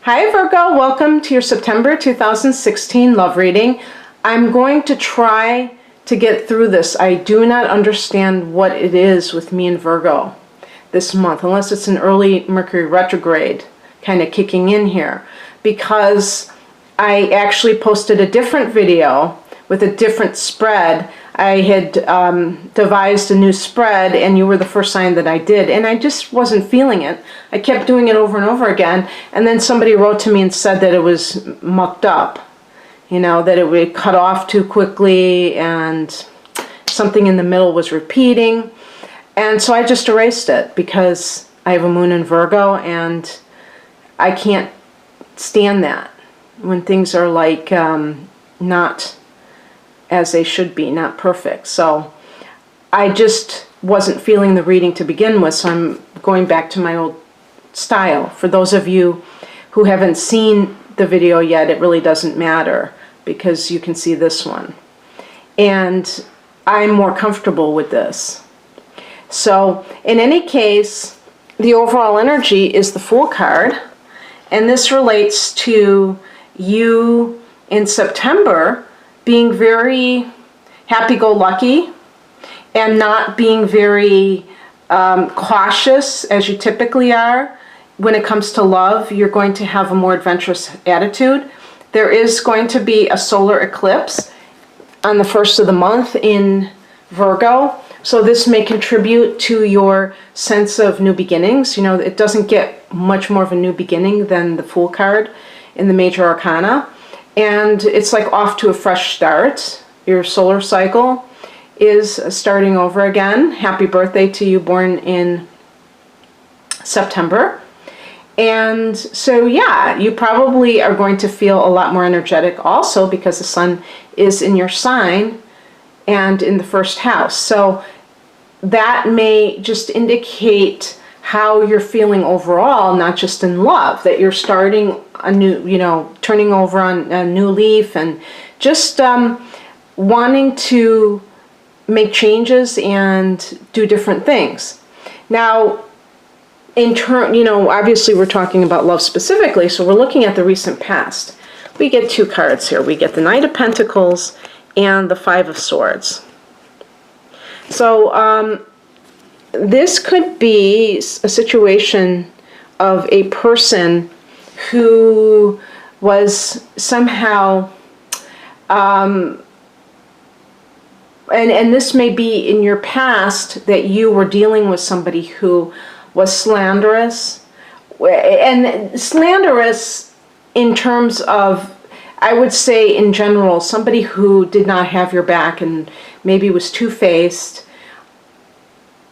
Hi Virgo, welcome to your September 2016 love reading. I'm going to try to get through this. I do not understand what it is with me and Virgo this month, unless it's an early Mercury retrograde kind of kicking in here, because I actually posted a different video with a different spread. I had devised a new spread, and you were the first sign that I did, and I just wasn't feeling it. I kept doing it over and over again, and then somebody wrote to me and said that it was mucked up, you know, that it would cut off too quickly, and something in the middle was repeating, and so I just erased it because I have a moon in Virgo, and I can't stand that when things are like not as they should be, not perfect. So I just wasn't feeling the reading to begin with, so I'm going back to my old style. For those of you who haven't seen the video yet, it really doesn't matter because you can see this one. And I'm more comfortable with this. So in any case, the overall energy is the Fool card, and this relates to you in September being very happy-go-lucky and not being very cautious as you typically are. When it comes to love, you're going to have a more adventurous attitude. There is going to be a solar eclipse on the first of the month in Virgo, so this may contribute to your sense of new beginnings. You know, it doesn't get much more of a new beginning than the Fool card in the major arcana. And it's like off to a fresh start. Your solar cycle is starting over again. Happy birthday to you born in September. And so yeah, you probably are going to feel a lot more energetic also because the sun is in your sign and in the first house. So that may just indicate how you're feeling overall, not just in love, that you're starting a new, you know, turning over on a new leaf and just wanting to make changes and do different things. Now, in turn, you know, obviously we're talking about love specifically, so we're looking at the recent past. We get two cards here. We get the Knight of Pentacles and the Five of Swords. So, this could be a situation of a person who was somehow, and this may be in your past, that you were dealing with somebody who was slanderous. And slanderous in terms of, I would say in general, somebody who did not have your back and maybe was two-faced.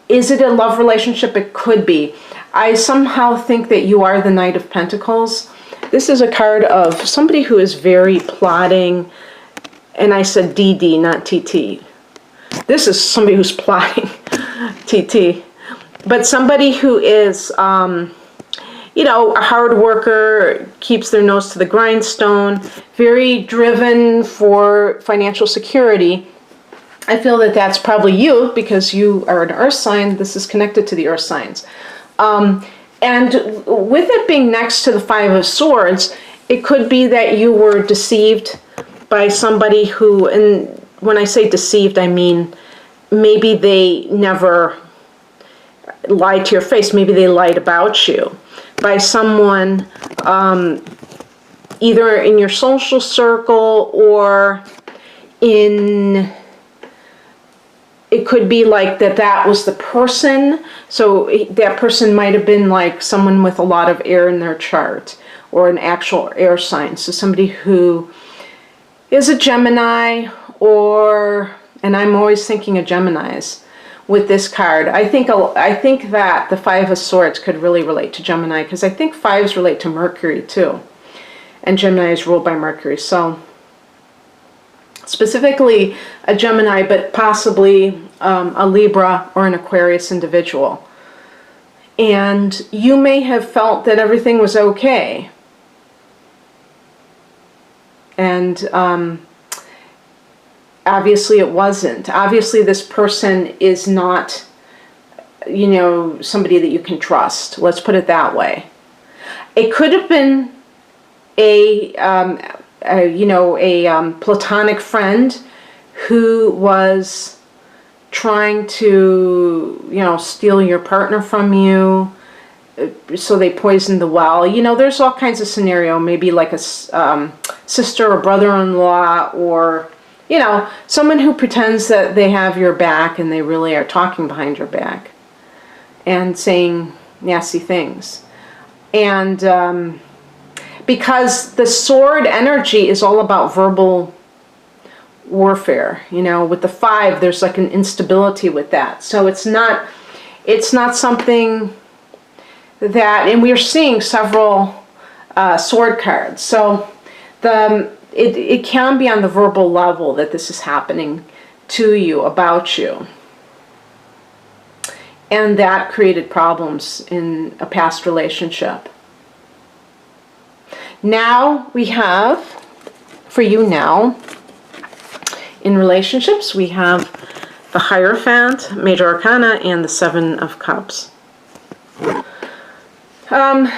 Is it a love relationship? It could be. I somehow think that you are the Knight of Pentacles. This is a card of somebody who is very plotting, and I said DD, not TT. This is somebody who's plotting, TT. But somebody who is, you know, a hard worker, keeps their nose to the grindstone, very driven for financial security. I feel that that's probably you because you are an earth sign. This is connected to the earth signs. And with it being next to the Five of Swords, it could be that you were deceived by somebody who, and when I say deceived, I mean maybe they never lied to your face. Maybe they lied about you by someone either in your social circle or in... It could be like that was the person, so that person might have been like someone with a lot of air in their chart, or an actual air sign. So somebody who is a Gemini, or, and I'm always thinking of Geminis with this card. I think that the Five of Swords could really relate to Gemini, because I think fives relate to Mercury too, and Gemini is ruled by Mercury. So specifically a Gemini, but possibly a Libra or an Aquarius individual. And you may have felt that everything was okay. And obviously it wasn't. Obviously this person is not, you know, somebody that you can trust. Let's put it that way. It could have been a platonic friend who was trying to, steal your partner from you, so they poisoned the well. There's all kinds of scenario, maybe like a sister or brother-in-law, or, someone who pretends that they have your back and they really are talking behind your back and saying nasty things. And because the sword energy is all about verbal warfare, with the 5, there's like an instability with that. So it's not something that, and we're seeing several sword cards. So it can be on the verbal level that this is happening to you, about you. And that created problems in a past relationship. Now we have, for you now, in relationships, we have the Hierophant, Major Arcana, and the 7 of Cups. The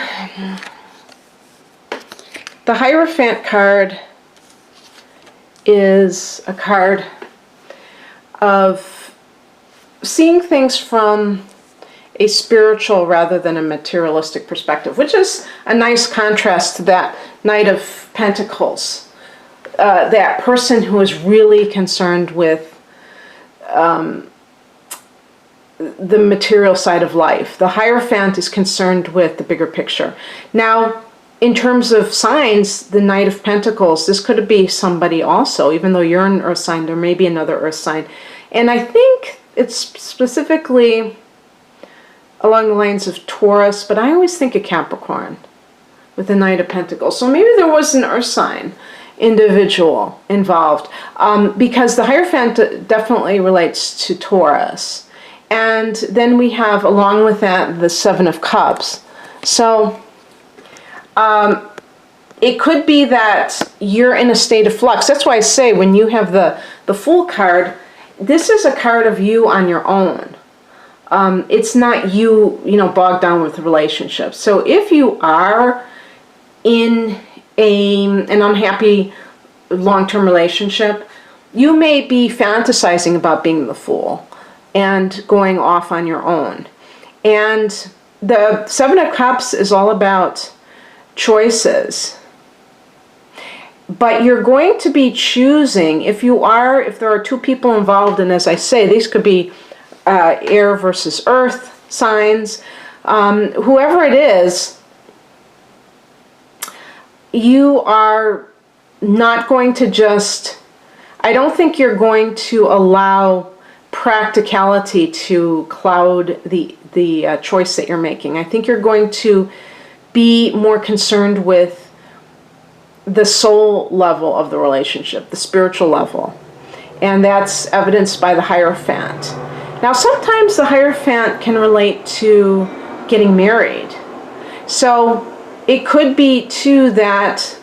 Hierophant card is a card of seeing things from a spiritual rather than a materialistic perspective, which is a nice contrast to that Knight of Pentacles. That person who is really concerned with the material side of life. The Hierophant is concerned with the bigger picture. Now, in terms of signs, the Knight of Pentacles, this could be somebody also, even though you're an earth sign, there may be another earth sign. And I think it's specifically along the lines of Taurus, but I always think of Capricorn with the Knight of Pentacles. So maybe there was an earth sign individual involved, because the Hierophant definitely relates to Taurus. And then we have, along with that, the 7 of Cups. So it could be that you're in a state of flux. That's why I say when you have the Fool card, this is a card of you on your own. It's not you, bogged down with relationships. So if you are in an unhappy long-term relationship, you may be fantasizing about being the Fool and going off on your own. And the 7 of Cups is all about choices. But you're going to be choosing, if there are 2 people involved, and as I say, these could be air versus earth signs, whoever it is, you are not going to I don't think you're going to allow practicality to cloud the choice that you're making. I think you're going to be more concerned with the soul level of the relationship, the spiritual level. And that's evidenced by the Hierophant. Now, sometimes the Hierophant can relate to getting married. So it could be, too, that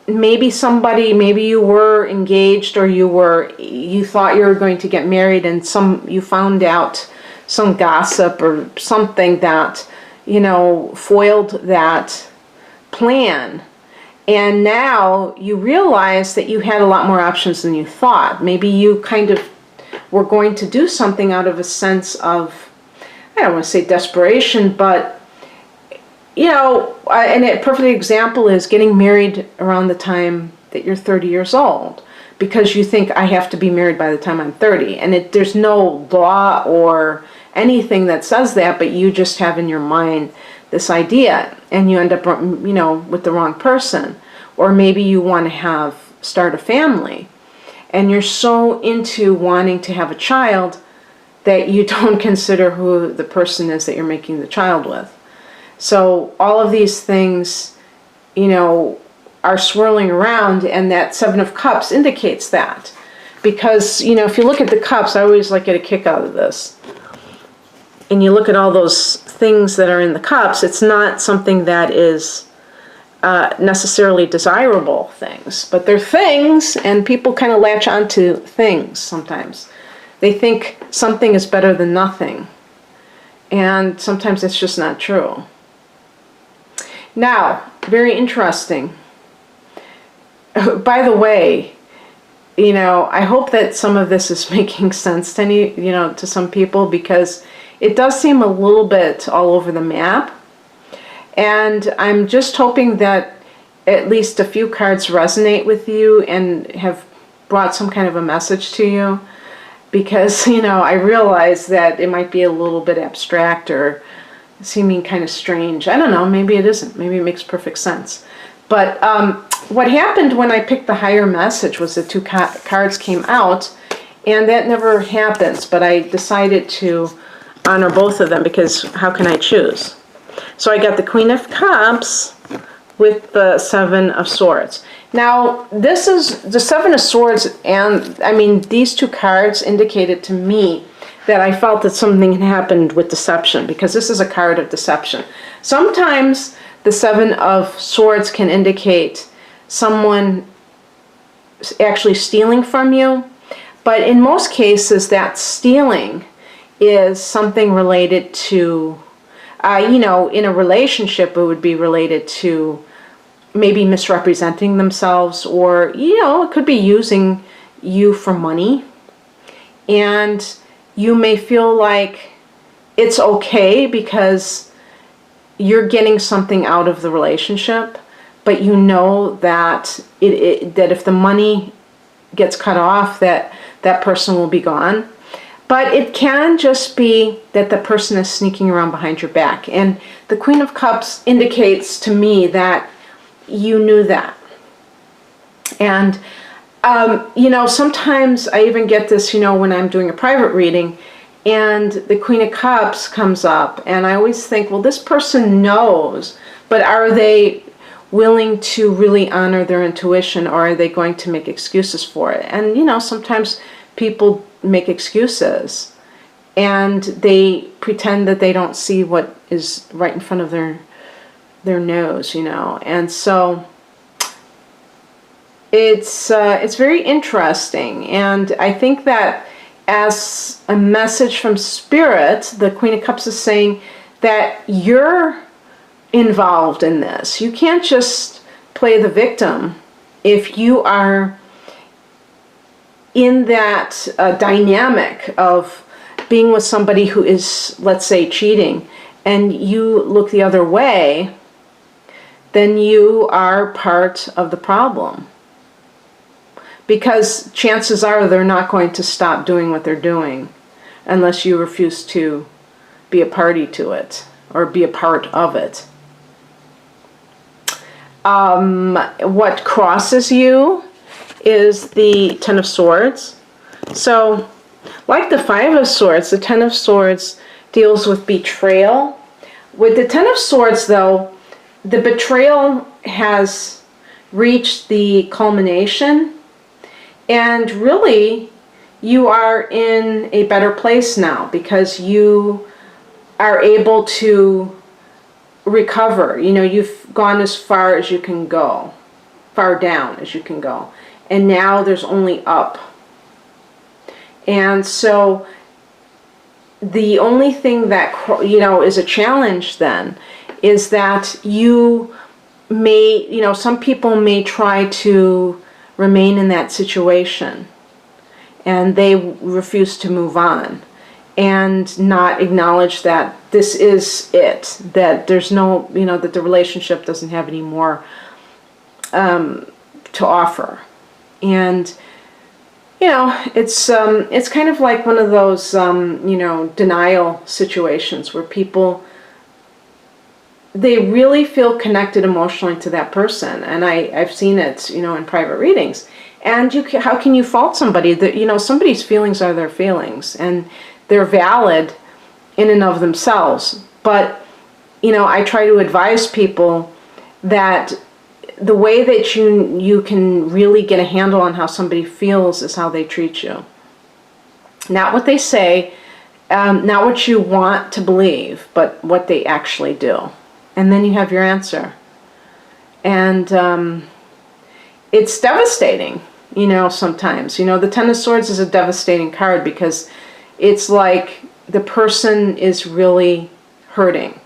maybe you were engaged, or you thought you were going to get married, and you found out some gossip or something that, foiled that plan. And now you realize that you had a lot more options than you thought. Maybe you kind of were going to do something out of a sense of, I don't want to say desperation, but, and a perfect example is getting married around the time that you're 30 years old, because you think, I have to be married by the time I'm 30. And there's no law or anything that says that, but you just have in your mind this idea, and you end up, with the wrong person. Or maybe you want to start a family, and you're so into wanting to have a child that you don't consider who the person is that you're making the child with. So all of these things, are swirling around, and that 7 of Cups indicates that. Because, if you look at the cups, I always get a kick out of this. And you look at all those things that are in the cups, it's not something that is necessarily desirable things. But they're things, and people kind of latch onto things sometimes. They think something is better than nothing. And sometimes it's just not true. Now, very interesting. By the way, I hope that some of this is making sense to to some people, because it does seem a little bit all over the map. And I'm just hoping that at least a few cards resonate with you and have brought some kind of a message to you. Because, I realize that it might be a little bit abstract or seeming kind of strange. I don't know, maybe it isn't. Maybe it makes perfect sense. But what happened when I picked the higher message was the two cards came out, and that never happens. But I decided to honor both of them, because how can I choose? So I got the Queen of Cups with the Seven of Swords. Now, this is the Seven of Swords, and I mean, these two cards indicated to me that I felt that something had happened with deception, because this is a card of deception. Sometimes the Seven of Swords can indicate someone actually stealing from you, but in most cases that stealing is something related to, in a relationship it would be related to maybe misrepresenting themselves, or, it could be using you for money. And you may feel like it's okay because you're getting something out of the relationship, but you know that that if the money gets cut off, that person will be gone. But it can just be that the person is sneaking around behind your back. And the Queen of Cups indicates to me that you knew that. And, sometimes I even get this, when I'm doing a private reading, and the Queen of Cups comes up, and I always think, well, this person knows, but are they willing to really honor their intuition, or are they going to make excuses for it? And, sometimes people make excuses, and they pretend that they don't see what is right in front of their nose, and so it's very interesting. And I think that as a message from Spirit, the Queen of Cups is saying that you're involved in this. You can't just play the victim if you are in that dynamic of being with somebody who is, let's say, cheating, and you look the other way. Then you are part of the problem. Because chances are they're not going to stop doing what they're doing unless you refuse to be a party to it or be a part of it. What crosses you is the Ten of Swords. So, like the Five of Swords, the Ten of Swords deals with betrayal. With the Ten of Swords, though, the betrayal has reached the culmination, and really you are in a better place now because you are able to recover. You've gone as far as you can go, far down as you can go, and now there's only up. And so the only thing that is a challenge then is that you may, some people may try to remain in that situation, and they refuse to move on and not acknowledge that this is it, that there's no, that the relationship doesn't have any more to offer. And it's kind of like one of those denial situations where people, they really feel connected emotionally to that person. And I've seen it, in private readings. And how can you fault somebody? That somebody's feelings are their feelings, and they're valid in and of themselves. But I try to advise people that the way that you can really get a handle on how somebody feels is how they treat you. Not what they say, not what you want to believe, but what they actually do. And then you have your answer. And it's devastating, sometimes. The Ten of Swords is a devastating card because it's like the person is really hurting.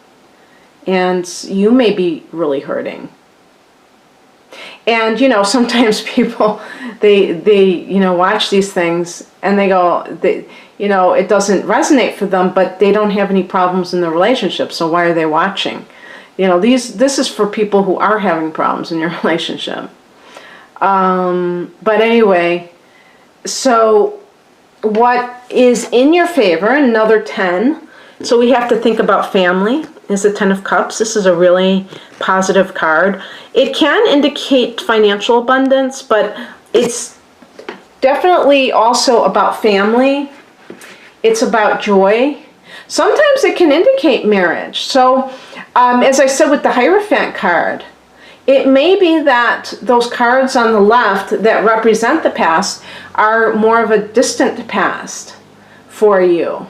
and you may be really hurting. And, sometimes people, they watch these things and they go, it doesn't resonate for them, but they don't have any problems in the relationship, so why are they watching? This is for people who are having problems in your relationship. But anyway, so what is in your favor, another 10. So we have to think about family, is the 10 of Cups. This is a really positive card. It can indicate financial abundance, but it's definitely also about family. It's about joy. Sometimes it can indicate marriage. So, as I said with the Hierophant card, it may be that those cards on the left that represent the past are more of a distant past for you.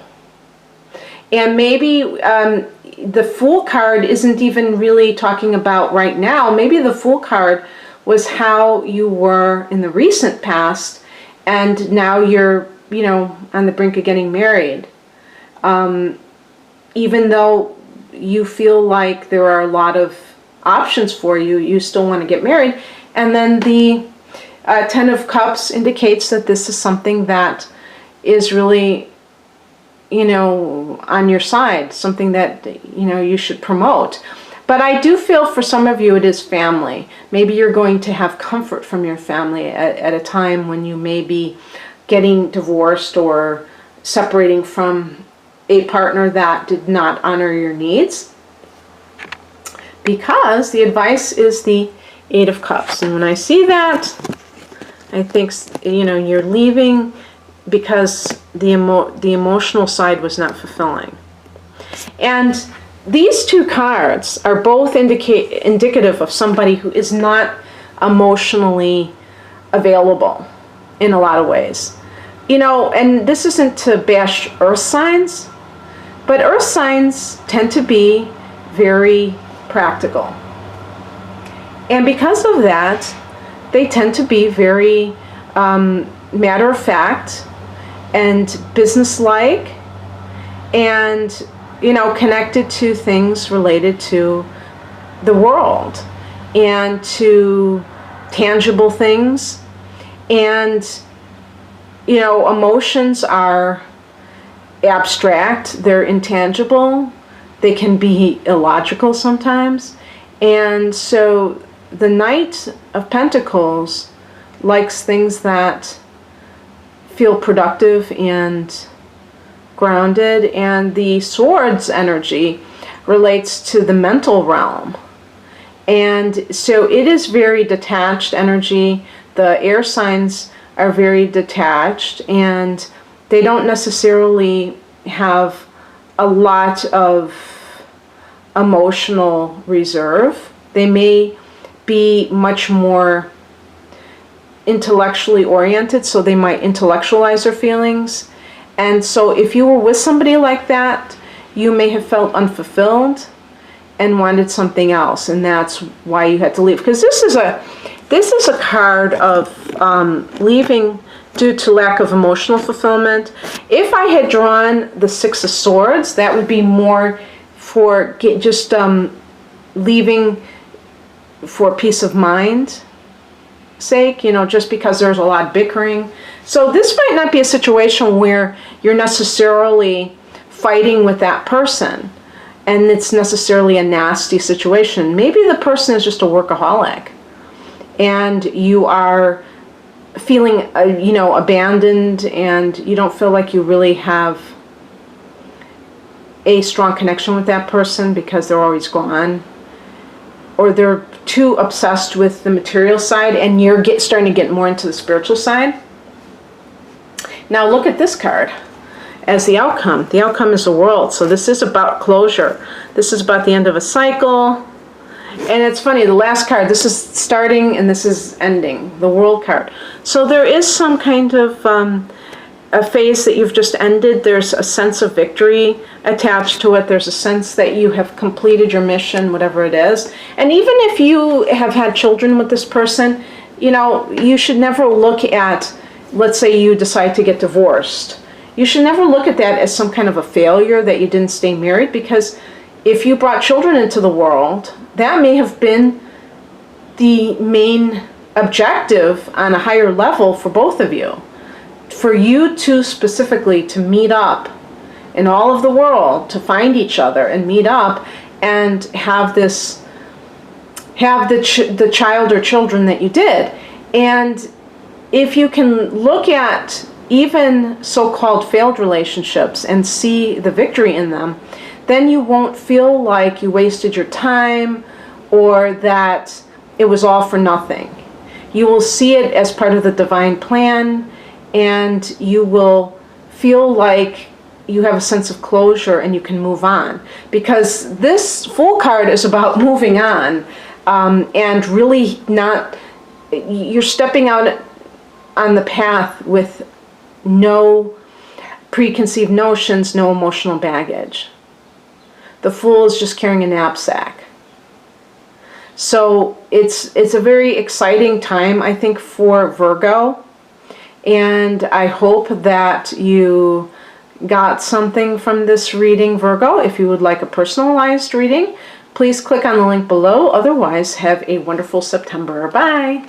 And maybe the Fool card isn't even really talking about right now. Maybe the Fool card was how you were in the recent past, and now you're, on the brink of getting married. Even though you feel like there are a lot of options for you, you still want to get married. And then the 10 of Cups indicates that this is something that is really, on your side, something that, you should promote. But I do feel for some of you it is family. Maybe you're going to have comfort from your family at a time when you may be getting divorced or separating from a partner that did not honor your needs. Because the advice is the 8 of Cups. And when I see that, I think, you're leaving because the emotional side was not fulfilling. And these two cards are both indicative of somebody who is not emotionally available in a lot of ways. And this isn't to bash earth signs, but earth signs tend to be very practical. And because of that, they tend to be very matter of fact and businesslike, and connected to things related to the world and to tangible things. And emotions are abstract, they're intangible, they can be illogical sometimes. And so the Knight of Pentacles likes things that feel productive and grounded, and the Swords energy relates to the mental realm. And so it is very detached energy. The air signs are very detached, and they don't necessarily have a lot of emotional reserve. They may be much more intellectually oriented, so they might intellectualize their feelings. And so if you were with somebody like that, you may have felt unfulfilled and wanted something else, and that's why you had to leave. Because this is a card of leaving due to lack of emotional fulfillment. If I had drawn the 6 of Swords, that would be more for just leaving for peace of mind sake, just because there's a lot of bickering. So this might not be a situation where you're necessarily fighting with that person and it's necessarily a nasty situation. Maybe the person is just a workaholic and you are feeling abandoned, and you don't feel like you really have a strong connection with that person because they're always gone, or they're too obsessed with the material side and you're starting to get more into the spiritual side. Now look at this card as the outcome. The outcome is the World. So this is about closure. This is about the end of a cycle. And it's funny, the last card, this is starting and this is ending, the World card. So there is some kind of a phase that you've just ended. There's a sense of victory attached to it. There's a sense that you have completed your mission, whatever it is. And even if you have had children with this person, you should never look at, let's say you decide to get divorced. You should never look at that as some kind of a failure that you didn't stay married, because if you brought children into the world, that may have been the main objective on a higher level for both of you. For you two specifically to meet up in all of the world, to find each other and meet up and have this, have the child or children that you did. And if you can look at even so-called failed relationships and see the victory in them, then you won't feel like you wasted your time or that it was all for nothing. You will see it as part of the divine plan, and you will feel like you have a sense of closure and you can move on. Because this Fool card is about moving on, and really not, you're stepping out on the path with no preconceived notions, no emotional baggage. The Fool is just carrying a knapsack. So it's a very exciting time, I think, for Virgo. And I hope that you got something from this reading, Virgo. If you would like a personalized reading, please click on the link below. Otherwise, have a wonderful September. Bye.